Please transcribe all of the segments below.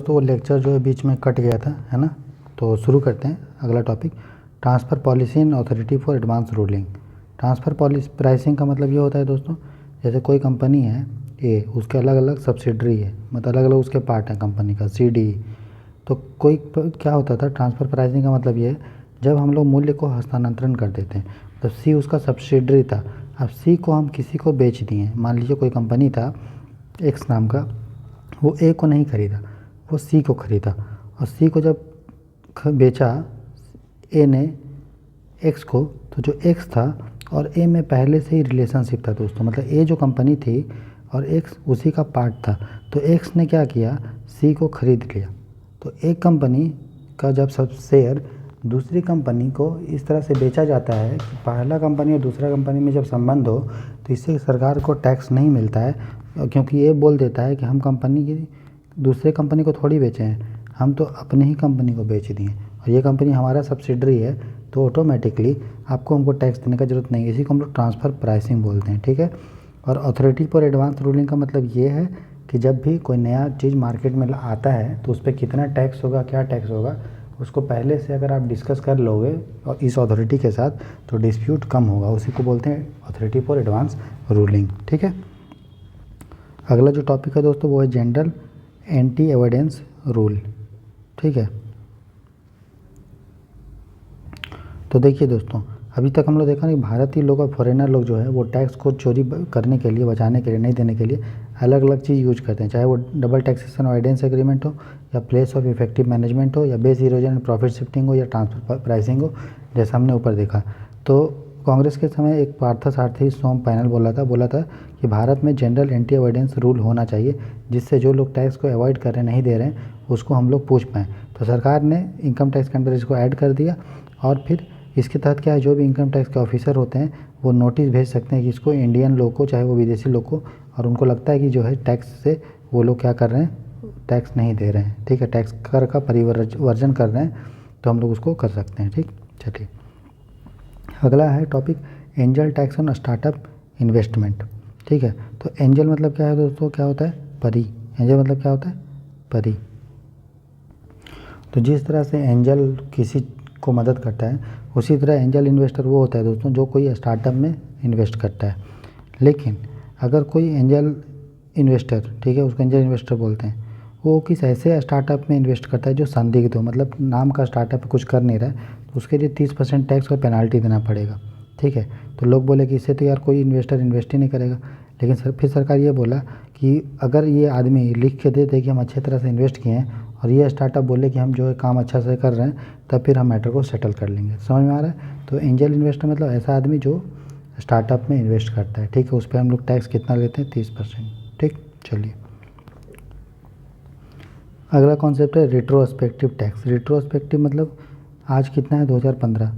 दोस्तों वो लेक्चर जो है बीच में कट गया था, है ना। तो शुरू करते हैं अगला topic, transfer policy and authority for advance ruling. Transfer policy pricing का मतलब ये होता है दोस्तों, जैसे कोई कंपनी है ए, उसके अलग अलग सब्सिडरी है, मतलब अलग अलग उसके पार्ट हैं कंपनी का, सी डी। तो कोई क्या होता था, ट्रांसफ़र प्राइसिंग का मतलब ये है जब हम लोग मूल्य को हस्तांतरण कर देते हैं। तो सी उसका सब्सिडरी था, अब सी को हम किसी को बेच दिए। मान लीजिए कोई कंपनी था एक्स नाम का, वो ए को नहीं खरीदा, वो सी को खरीदा, और सी को जब बेचा ए ने एक्स को, तो जो एक्स था और ए में पहले से ही रिलेशनशिप था दोस्तों, मतलब ए जो कंपनी थी और एक्स उसी का पार्ट था। तो एक्स ने क्या किया, सी को खरीद लिया। तो एक कंपनी का जब सब शेयर दूसरी कंपनी को इस तरह से बेचा जाता है कि पहला कंपनी और दूसरा कंपनी में जब संबंध हो, तो इससे सरकार को टैक्स नहीं मिलता है, क्योंकि ये बोल देता है कि हम कंपनी की दूसरे कंपनी को थोड़ी बेचे हैं, हम तो अपनी ही कंपनी को बेच दिए और ये कंपनी हमारा सब्सिडरी है, तो ऑटोमेटिकली आपको हमको टैक्स देने का ज़रूरत नहीं है। इसी को हम लोग ट्रांसफ़र प्राइसिंग बोलते हैं, ठीक है। और अथॉरिटी फॉर एडवांस रूलिंग का मतलब ये है कि जब भी कोई नया चीज़ मार्केट में आता है तो उस पर कितना टैक्स होगा, क्या टैक्स होगा, उसको पहले से अगर आप डिस्कस कर लोगे और इस अथॉरिटी के साथ, तो डिस्प्यूट कम होगा। उसी को बोलते हैं अथॉरिटी फॉर एडवांस रूलिंग, ठीक है। अगला जो टॉपिक है दोस्तों वो है जनरल एंटी एविडेंस रूल, ठीक है। तो देखिए दोस्तों, अभी तक हम लोग देखा नहीं, भारतीय लोग और फॉरेनर लोग जो है वो टैक्स को चोरी करने के लिए, बचाने के लिए, नहीं देने के लिए अलग अलग चीज़ यूज करते हैं, चाहे वो डबल टैक्सेशन अवॉइडेंस एग्रीमेंट हो, या प्लेस ऑफ इफेक्टिव मैनेजमेंट हो, या base erosion and profit shifting हो, या ट्रांसफर प्राइसिंग हो, जैसा हमने ऊपर देखा। तो कांग्रेस के समय एक पार्थसारथी सोम पैनल बोला था कि भारत में जनरल एंटी अवॉइडेंस रूल होना चाहिए, जिससे जो लोग टैक्स को अवॉइड कर रहे नहीं दे रहे हैं उसको हम लोग पूछ पाएँ। तो सरकार ने इनकम टैक्स के अंदर इसको ऐड कर दिया, और फिर इसके तहत क्या है, जो भी इनकम टैक्स के ऑफिसर होते हैं वो नोटिस भेज सकते हैं कि इसको इंडियन लोग को, चाहे वो विदेशी लोग को, और उनको लगता है कि जो है टैक्स से वो लोग क्या कर रहे हैं, टैक्स नहीं दे रहे हैं, ठीक है, टैक्स कर का परिवर्जन कर रहे हैं, तो हम लोग उसको कर सकते हैं, ठीक। चलिए अगला है topic angel tax on startup investment, ठीक है। तो एंजल मतलब क्या है दोस्तों, क्या होता है, परी। एंजल मतलब क्या होता है, परी। तो जिस तरह से एंजल किसी को मदद करता है, उसी तरह एंजल इन्वेस्टर वो होता है दोस्तों जो कोई स्टार्टअप में इन्वेस्ट करता है। लेकिन अगर कोई एंजल इन्वेस्टर, ठीक है, उसको एंजल इन्वेस्टर बोलते हैं, वो किस ऐसे स्टार्टअप में इन्वेस्ट करता है जो संदिग्ध हो, मतलब नाम का स्टार्टअप कुछ कर नहीं रहा है, तो उसके लिए 30% टैक्स और पेनाल्टी देना पड़ेगा, ठीक है। तो लोग बोले कि इससे तो यार कोई इन्वेस्टर इन्वेस्ट ही नहीं करेगा। लेकिन फिर सरकार ये बोला कि अगर ये आदमी लिख के दे कि हम अच्छे तरह से इन्वेस्ट किए हैं, और ये स्टार्टअप बोले कि हम जो है काम अच्छा से कर रहे हैं, तब फिर हम मैटर को सेटल कर लेंगे। समझ में आ रहा है। तो एंजल इन्वेस्टर मतलब ऐसा आदमी जो स्टार्टअप में इन्वेस्ट करता है, ठीक है। उस पर हम लोग टैक्स कितना लेते हैं, 30%, ठीक। चलिए अगला कॉन्सेप्ट है रिट्रोस्पेक्टिव टैक्स। रिट्रोस्पेक्टिव मतलब आज कितना है, 2015,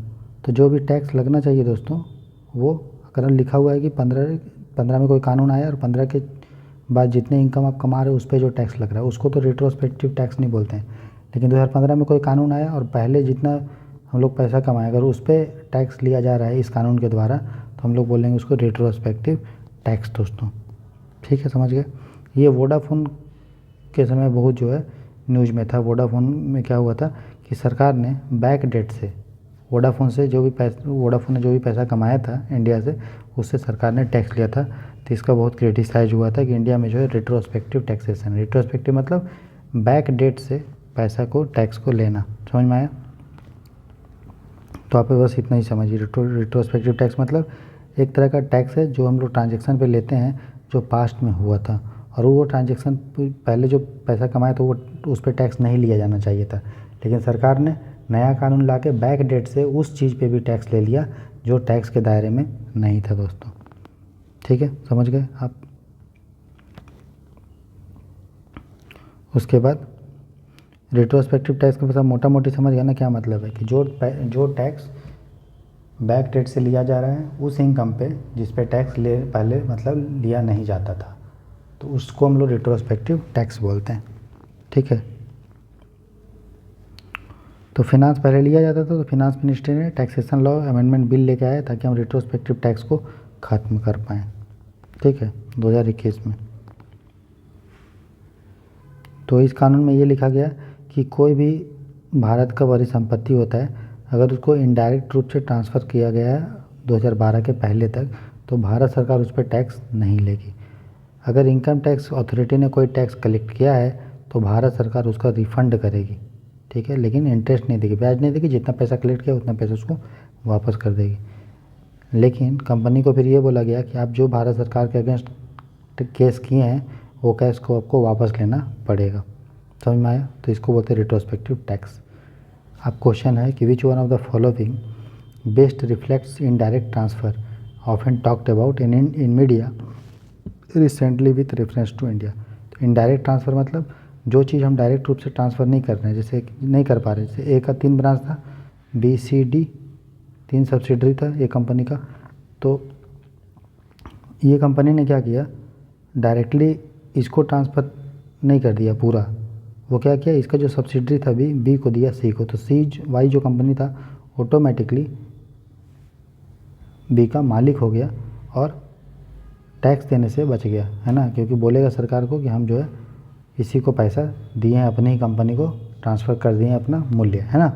तो जो भी टैक्स लगना चाहिए दोस्तों, वो अगर लिखा हुआ है कि 15 में कोई कानून आया और 15 के बाद जितने इनकम आप कमा रहे हो उस पर जो टैक्स लग रहा है उसको तो रिट्रोस्पेक्टिव टैक्स नहीं बोलते हैं। लेकिन 2015 में कोई कानून आया और पहले जितना हम लोग पैसा कमाए अगर उस पर टैक्स लिया जा रहा है इस कानून के द्वारा, तो हम लोग बोलेंगे उसको रिट्रोस्पेक्टिव टैक्स दोस्तों, ठीक है, समझ गए। ये वोडाफोन के समय बहुत जो है न्यूज़ में था। वोडाफोन में क्या हुआ था कि सरकार ने बैक डेट से वोडाफोन ने जो भी पैसा कमाया था इंडिया से, उससे सरकार ने टैक्स लिया था। तो इसका बहुत क्रिटिसाइज हुआ था कि इंडिया में जो है रिट्रोस्पेक्टिव टैक्सेशन, रिट्रोस्पेक्टिव मतलब बैक डेट से पैसा को, टैक्स को लेना। समझ में आया। तो आप बस इतना ही समझिए, रिट्रोस्पेक्टिव टैक्स मतलब एक तरह का टैक्स है जो हम लोग ट्रांजेक्शन पे लेते हैं जो पास्ट में हुआ था, और वो ट्रांजेक्शन पहले जो पैसा कमाया तो वो उस पर टैक्स नहीं लिया जाना चाहिए था। लेकिन सरकार ने नया कानून ला के बैक डेट से उस चीज़ पे भी टैक्स ले लिया जो टैक्स के दायरे में नहीं था दोस्तों, ठीक है, समझ गए आप। उसके बाद रिट्रोस्पेक्टिव टैक्स का मोटा मोटी समझ गया ना क्या मतलब है, कि जो टैक्स बैक डेट से लिया जा रहा है उस इनकम पे जिस पे टैक्स पहले मतलब लिया नहीं जाता था, तो उसको हम लोग रिट्रोस्पेक्टिव टैक्स बोलते हैं, ठीक है। तो फिनांस पहले लिया जाता था, तो फिनांस मिनिस्ट्री ने टैक्सेशन लॉ अमेंडमेंट बिल लेके आया ताकि हम रिट्रोस्पेक्टिव टैक्स को ख़त्म कर पाएँ, ठीक है, 2021 में। तो इस कानून में ये लिखा गया कि कोई भी भारत का परिसंपत्ति होता है, अगर उसको इनडायरेक्ट रूप से ट्रांसफ़र किया गया है 2012 के पहले तक, तो भारत सरकार उस पर टैक्स नहीं लेगी। अगर इनकम टैक्स अथॉरिटी ने कोई टैक्स कलेक्ट किया है तो भारत सरकार उसका रिफ़ंड करेगी, ठीक है, लेकिन इंटरेस्ट नहीं देगी, ब्याज नहीं देगी, जितना पैसा कलेक्ट किया उतना पैसा उसको वापस कर देगी। लेकिन कंपनी को फिर ये बोला गया कि आप जो भारत सरकार के अगेंस्ट केस किए हैं वो केस को आपको वापस लेना पड़ेगा। समझ में आया? तो इसको बोलते हैं रिट्रोस्पेक्टिव टैक्स। अब क्वेश्चन है कि which one of the following best reflects indirect transfer often talked about in media recently with reference to India. तो इनडायरेक्ट ट्रांसफ़र मतलब जो चीज़ हम डायरेक्ट रूप से ट्रांसफ़र नहीं कर रहे हैं, जैसे नहीं कर पा रहे, जैसे ए का 3 ब्रांच था, बी सी डी 3 सब्सिडरी था एक कंपनी का, तो ये कंपनी ने क्या किया, डायरेक्टली इसको ट्रांसफ़र नहीं कर दिया पूरा, वो क्या किया, इसका जो सब्सिडरी था बी को दिया सी को, तो वाई जो कंपनी था ऑटोमेटिकली बी का मालिक हो गया और टैक्स देने से बच गया, है ना, क्योंकि बोलेगा सरकार को कि हम जो है इसी को पैसा दिए हैं, अपनी ही कंपनी को ट्रांसफ़र कर दिए हैं अपना मूल्य, है ना।